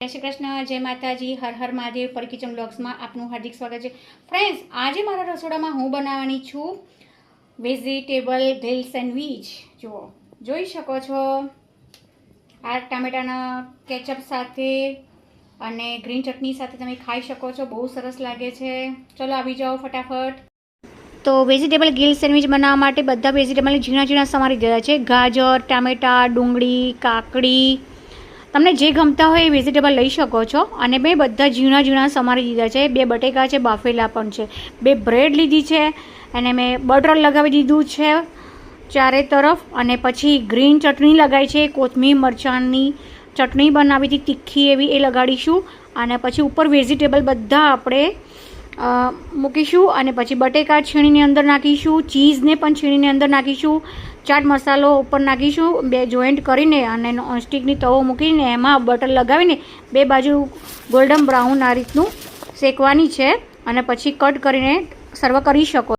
જય શ્રી કૃષ્ણ, જય માતાજી, હર હર મહાદેવ. પર કિચન બ્લોગ્સમાં આપનું હાર્દિક સ્વાગત છે. ફ્રેન્ડ્સ, આજે મારા રસોડામાં હું બનાવવાની છું વેજીટેબલ ભેલ સેન્ડવિચ. જોઈ શકો છો, આ ટામેટાના કેચઅપ સાથે અને ગ્રીન ચટણી સાથે તમે ખાઈ શકો છો. બહુ સરસ લાગે છે. ચલો આવી જાઓ ફટાફટ. તો વેજીટેબલ ગીલ સેન્ડવિચ બનાવવા માટે બધા વેજીટેબલ ઝીણા ઝીણા સમારી દીધા છે. ગાજર, ટામેટા, ડુંગળી, કાકડી, તમને જે ગમતા હોય એ વેજીટેબલ લઈ શકો છો. અને મેં બધા ઝીણા ઝીણા સમારી દીધા છે. 2 બટેકા છે, બાફેલા પણ છે. 2 બ્રેડ લીધી છે અને મેં બટર લગાવી દીધું છે ચારે તરફ. અને પછી ગ્રીન ચટણી લગાવી છે, કોથમીર મરચાંની ચટણી બનાવી હતી તીખી એવી, એ લગાડીશું. અને પછી ઉપર વેજીટેબલ બધા આપણે મૂકીશું. અને પછી બટેકા છીણીની અંદર નાખીશું, ચીઝને પણ છીણીની અંદર નાખીશું, ચાટ મસાલો ઉપર નાખીશું. 2 જોઈન્ટ કરીને અને નોનસ્ટિકની તવો મૂકીને એમાં બટર લગાવીને 2 બાજુ ગોલ્ડન બ્રાઉન આ રીતનું શેકવાની છે. અને પછી કટ કરીને સર્વ કરી શકો.